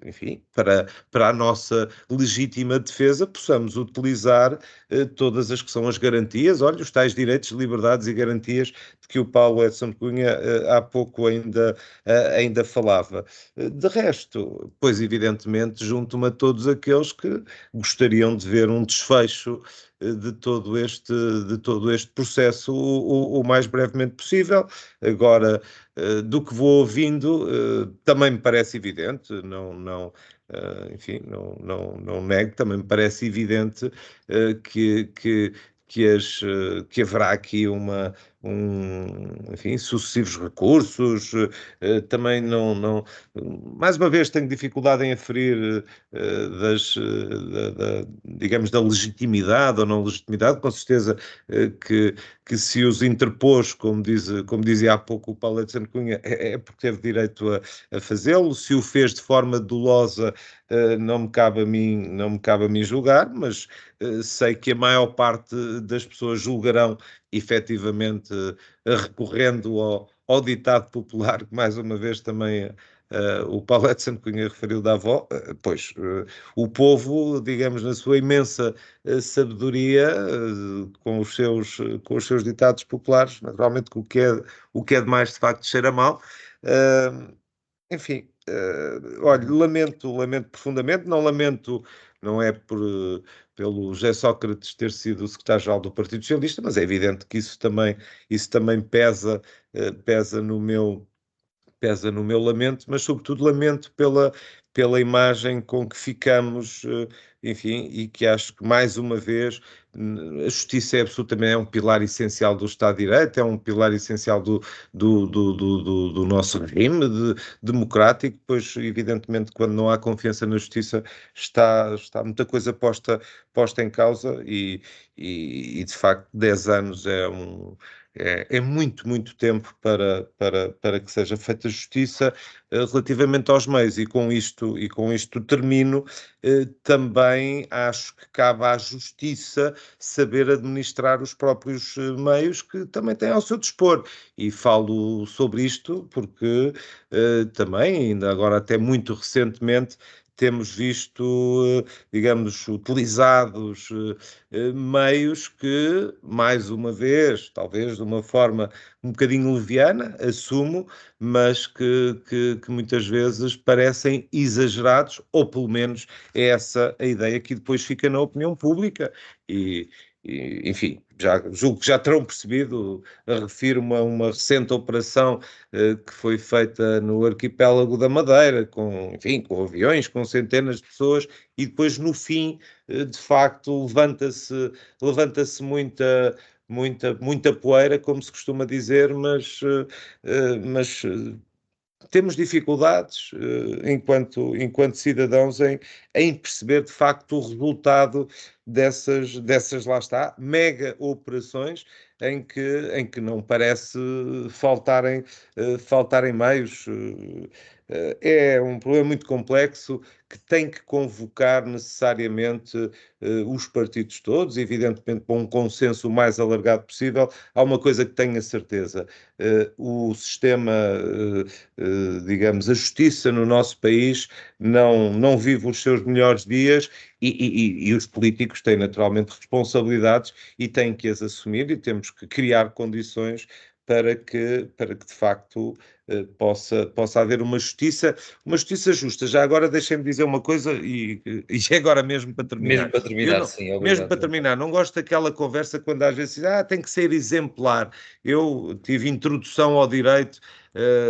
enfim, para a nossa legítima defesa, possamos utilizar todas as que são as garantias, olha, os tais direitos, liberdades e garantias de que o Paulo Edson Cunha há pouco ainda falava. De resto, pois evidentemente, junto-me a todos aqueles que gostariam de ver um desfecho de todo este processo o mais brevemente possível. Agora, do que vou ouvindo, também me parece evidente, enfim, não nego, também me parece evidente que haverá aqui enfim, sucessivos recursos. Também mais uma vez tenho dificuldade em aferir digamos, da legitimidade ou não legitimidade, com certeza que se os interpôs, como dizia há pouco o Paulo Edson Cunha, é porque teve direito a fazê-lo. Se o fez de forma dolosa, não me cabe a mim julgar, mas sei que a maior parte das pessoas julgarão efetivamente recorrendo ao ditado popular, que mais uma vez também o Paulo Edson Cunha referiu da avó. Pois o povo, digamos, na sua imensa sabedoria, com os seus ditados populares, naturalmente que o que é demais de facto cheira mal. Enfim, olha, lamento profundamente, não é pelo José Sócrates ter sido o secretário-geral do Partido Socialista, mas é evidente que isso também pesa no meu lamento, mas sobretudo lamento pela imagem com que ficamos, enfim, e que acho que mais uma vez a justiça é um pilar essencial do Estado de Direito, é um pilar essencial do nosso regime democrático, pois evidentemente quando não há confiança na justiça está muita coisa posta em causa e de facto 10 anos é muito tempo para que seja feita justiça relativamente aos meios, e com isto termino. Também acho que cabe à justiça saber administrar os próprios meios que também têm ao seu dispor, e falo sobre isto porque também, ainda agora até muito recentemente, temos visto, digamos, utilizados meios que, mais uma vez, talvez de uma forma um bocadinho leviana, assumo, mas que muitas vezes parecem exagerados, ou pelo menos é essa a ideia que depois fica na opinião pública. Enfim, julgo que já terão percebido, refiro-me a uma recente operação que foi feita no arquipélago da Madeira, enfim, com aviões, com centenas de pessoas, e depois no fim, de facto, levanta-se muita poeira, como se costuma dizer, mas temos dificuldades, enquanto cidadãos, em perceber de facto o resultado dessas lá está, mega operações em que não parece faltarem meios. É um problema muito complexo que tem que convocar necessariamente os partidos todos, evidentemente para um consenso o mais alargado possível. Há uma coisa que tenho a certeza: o sistema, digamos, a justiça no nosso país não vive os seus melhores dias, e os políticos têm naturalmente responsabilidades e têm que as assumir, e temos que criar condições para que de facto possa haver uma justiça justa. Já agora deixem-me dizer uma coisa, e agora mesmo para terminar. Mesmo para terminar, sim, obrigado. Mesmo para terminar, não gosto daquela conversa quando às vezes tem que ser exemplar. Eu tive introdução ao direito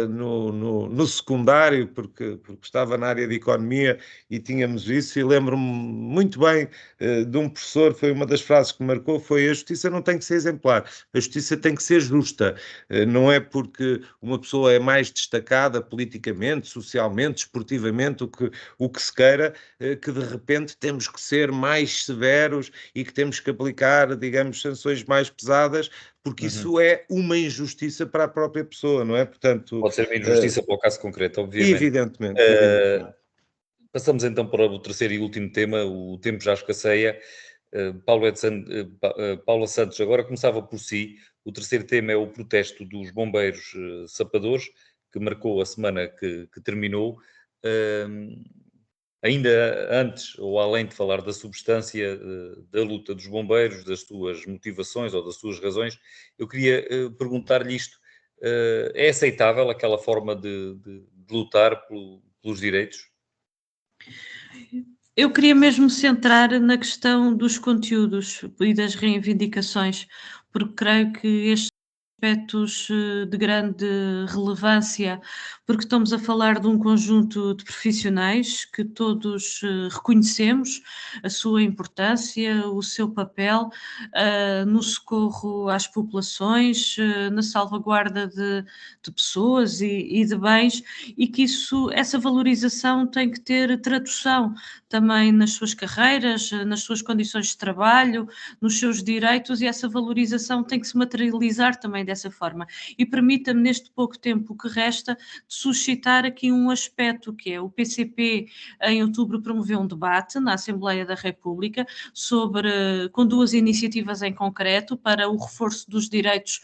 no secundário, porque estava na área de economia e tínhamos isso, e lembro-me muito bem de um professor, foi uma das frases que me marcou, foi: a justiça não tem que ser exemplar, a justiça tem que ser justa. Não é porque uma pessoa é mais destacada politicamente, socialmente, desportivamente, o que se queira, que de repente temos que ser mais severos e que temos que aplicar, digamos, sanções mais pesadas, porque isso é uma injustiça para a própria pessoa, não é? Portanto, pode ser uma injustiça para o caso concreto, obviamente. Evidentemente. Passamos então para o terceiro e último tema, o tempo já escasseia. Paula Santos, agora começava por si. O terceiro tema é o protesto dos bombeiros sapadores, que marcou a semana que terminou. Ainda antes, ou além de falar da substância da luta dos bombeiros, das suas motivações ou das suas razões, eu queria perguntar-lhe isto. É aceitável aquela forma de lutar pelos direitos? Eu queria mesmo centrar na questão dos conteúdos e das reivindicações, porque creio que estes aspectos de grande relevância, porque estamos a falar de um conjunto de profissionais que todos reconhecemos a sua importância, o seu papel no socorro às populações, na salvaguarda de pessoas e de bens, e que essa valorização tem que ter tradução também nas suas carreiras, nas suas condições de trabalho, nos seus direitos, e essa valorização tem que se materializar também dessa forma. E permita-me, neste pouco tempo que resta, de suscitar aqui um aspecto que é o PCP, em outubro, promoveu um debate na Assembleia da República com duas iniciativas em concreto para o reforço dos direitos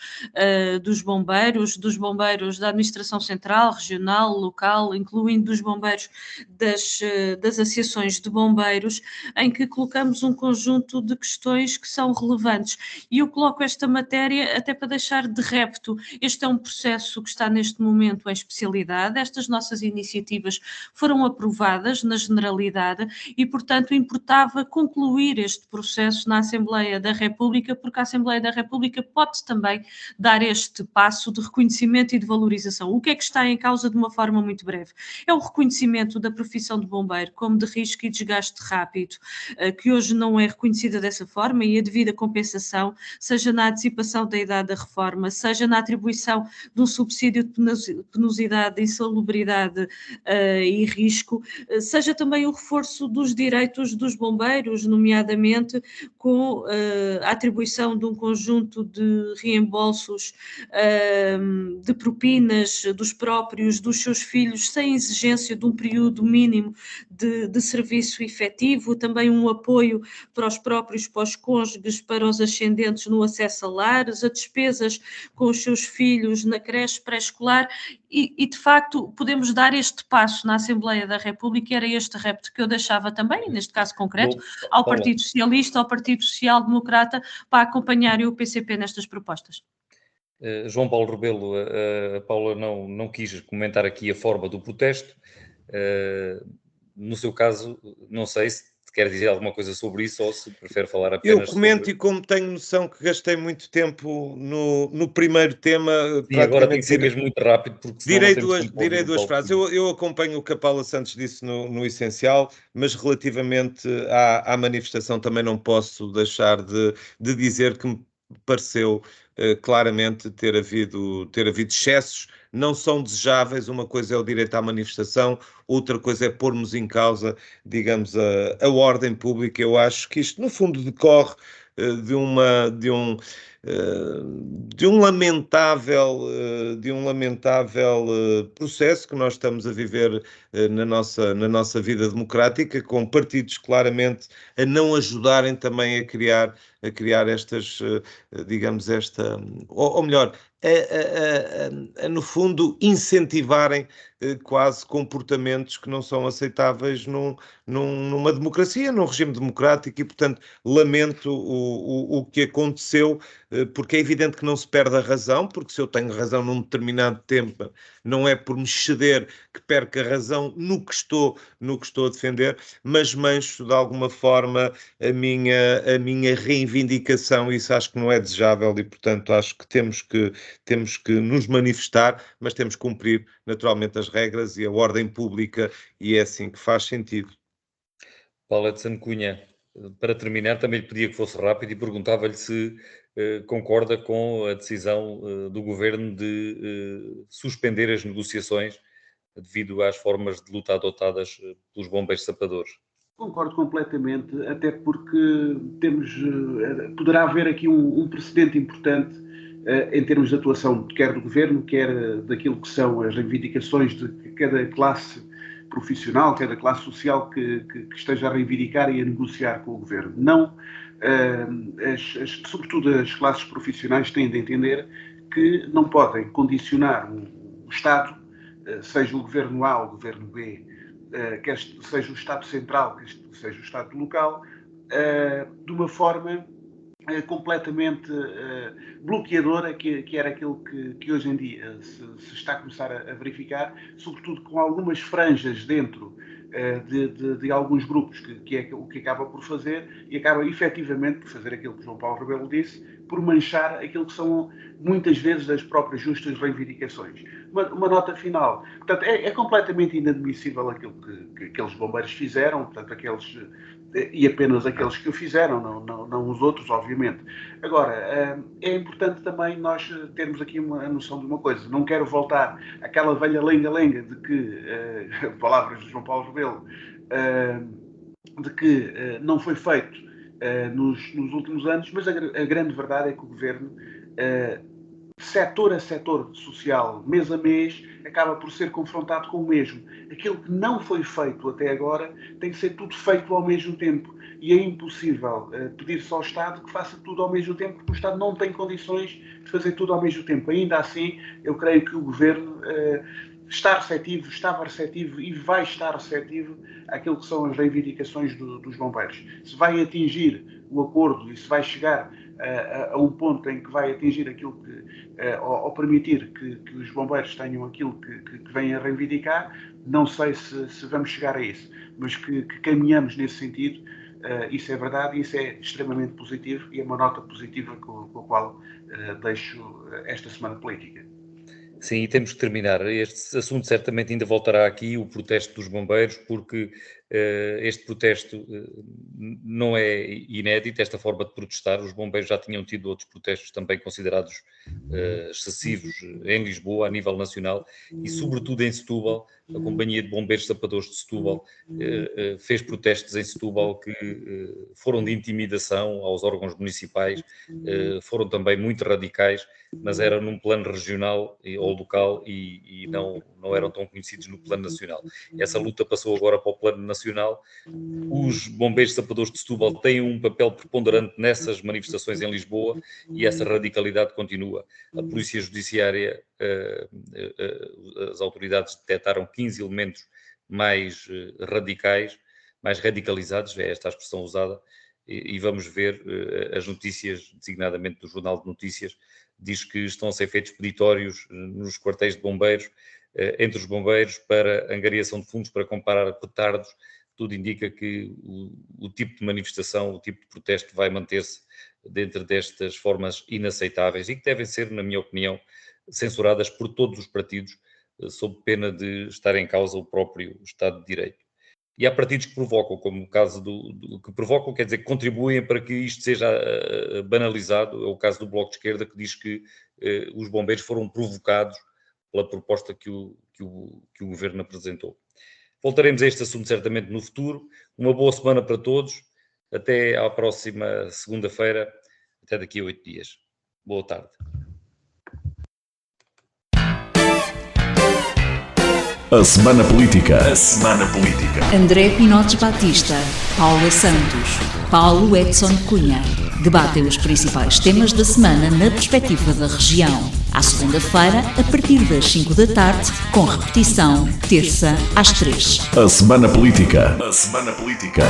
dos bombeiros da Administração Central, Regional, Local, incluindo dos bombeiros das associações de bombeiros, em que colocamos um conjunto de questões que são relevantes. E eu coloco esta matéria até para deixar de repto. Este é um processo que está neste momento em especialidade. Estas nossas iniciativas foram aprovadas na generalidade e, portanto, importava concluir este processo na Assembleia da República, porque a Assembleia da República pode também dar este passo de reconhecimento e de valorização. O que é que está em causa de uma forma muito breve? É o reconhecimento da profissão de bombeiro como de risco e desgaste rápido, que hoje não é reconhecida dessa forma, e a devida compensação, seja na antecipação da idade da reforma, seja na atribuição de um subsídio de penosidade, insalubridade e risco, seja também o reforço dos direitos dos bombeiros, nomeadamente com a atribuição de um conjunto de reembolsos de propinas dos próprios, dos seus filhos, sem exigência de um período mínimo de serviço efetivo, também um apoio para os próprios, para os cônjuges, para os ascendentes no acesso a lares, a despesas com os seus filhos na creche pré-escolar e, de facto, podemos dar este passo na Assembleia da República. Era este repto que eu deixava também, neste caso concreto, ao Partido Socialista, ao Partido Social Democrata, para acompanharem o PCP nestas propostas. João Paulo Rebelo, a Paula não quis comentar aqui a forma do protesto. No seu caso, não sei se quer dizer alguma coisa sobre isso ou se prefere falar apenas Eu comento sobre... E como tenho noção que gastei muito tempo no primeiro tema... Sim, agora tem que ser mesmo muito rápido, porque senão direi duas frases. Eu acompanho o que a Paula Santos disse no essencial, mas relativamente à manifestação também não posso deixar de dizer que me pareceu claramente ter havido excessos. Não são desejáveis. Uma coisa é o direito à manifestação, outra coisa é pormos em causa, digamos, a ordem pública. Eu acho que isto, no fundo, decorre de um lamentável processo que nós estamos a viver na nossa vida democrática, com partidos claramente a não ajudarem também a criar estas, digamos, ou melhor, no fundo, incentivarem quase comportamentos que não são aceitáveis numa democracia, num regime democrático, e, portanto, lamento o que aconteceu, porque é evidente que não se perde a razão, porque se eu tenho razão num determinado tempo, não é por me ceder que perco a razão no que estou a defender, mas mancho de alguma forma a minha reivindicação. Isso acho que não é desejável e, portanto, acho que temos que nos manifestar, mas temos que cumprir naturalmente as regras e a ordem pública, e é assim que faz sentido. Paula de Santo-Cunha, para terminar, também lhe pedia que fosse rápido e perguntava-lhe se concorda com a decisão do Governo de suspender as negociações devido às formas de luta adotadas pelos bombeiros sapadores. Concordo completamente, até porque poderá haver aqui um precedente importante em termos de atuação, quer do Governo, quer daquilo que são as reivindicações de cada classe profissional, cada classe social que esteja a reivindicar e a negociar com o Governo. Não, sobretudo as classes profissionais têm de entender que não podem condicionar o Estado seja o governo A ou o governo B, quer seja o Estado Central, quer seja o Estado local, de uma forma completamente bloqueadora, que era aquilo que hoje em dia se está a começar a verificar, sobretudo com algumas franjas dentro de alguns grupos, que é o que acaba por fazer, e acaba efetivamente por fazer aquilo que João Paulo Rebelo disse, por manchar aquilo que são muitas vezes as próprias justas reivindicações. Uma nota final. Portanto, é completamente inadmissível aquilo que aqueles bombeiros fizeram, portanto, e apenas aqueles que o fizeram, não os outros, obviamente. Agora, é importante também nós termos aqui a noção de uma coisa. Não quero voltar àquela velha lenga-lenga de que, palavras de João Paulo Rebelo, de que não foi feito nos últimos anos, mas a grande verdade é que o Governo, setor a setor social, mês a mês, acaba por ser confrontado com o mesmo. Aquilo que não foi feito até agora tem que ser tudo feito ao mesmo tempo. E é impossível pedir-se ao Estado que faça tudo ao mesmo tempo, porque o Estado não tem condições de fazer tudo ao mesmo tempo. Ainda assim, eu creio que o Governo estava receptivo e vai estar receptivo àquilo que são as reivindicações dos bombeiros. Se vai atingir o acordo e se vai chegar a um ponto em que vai atingir aquilo ou permitir que os bombeiros tenham aquilo que vêm a reivindicar, não sei se vamos chegar a isso, mas que caminhamos nesse sentido, isso é verdade e isso é extremamente positivo e é uma nota positiva com a qual deixo esta semana política. Sim, e temos que terminar. Este assunto certamente ainda voltará aqui, o protesto dos bombeiros, porque este protesto não é inédito, esta forma de protestar. Os bombeiros já tinham tido outros protestos também considerados excessivos em Lisboa, a nível nacional, e sobretudo em Setúbal. A Companhia de Bombeiros Sapadores de Setúbal fez protestos em Setúbal que foram de intimidação aos órgãos municipais, foram também muito radicais, mas eram num plano regional ou local e não eram tão conhecidos no plano nacional. Essa luta passou agora para o plano nacional. Os bombeiros sapadores de Setúbal têm um papel preponderante nessas manifestações em Lisboa e essa radicalidade continua. A Polícia Judiciária, as autoridades detectaram 15 elementos mais radicais, mais radicalizados, é esta a expressão usada, e vamos ver as notícias, designadamente do Jornal de Notícias, diz que estão a ser feitos peditórios nos quartéis de bombeiros, entre os bombeiros, para angariação de fundos para comprar petardos. Tudo indica que o tipo de manifestação, o tipo de protesto vai manter-se dentro destas formas inaceitáveis e que devem ser, na minha opinião, censuradas por todos os partidos, sob pena de estar em causa o próprio Estado de Direito. E há partidos que provocam, como o caso que provocam, quer dizer, que contribuem para que isto seja banalizado. É o caso do Bloco de Esquerda, que diz que os bombeiros foram provocados pela proposta que o Governo apresentou. Voltaremos a este assunto certamente no futuro. Uma boa semana para todos. Até à próxima segunda-feira. Até daqui a 8 dias. Boa tarde. A Semana Política. A Semana Política. André Pinotes Batista, Paula Santos, Paulo Edson Cunha. Debatem os principais temas da semana na perspectiva da região. À segunda-feira, a partir das 5 da tarde, com repetição, terça às 3. A Semana Política. A Semana Política.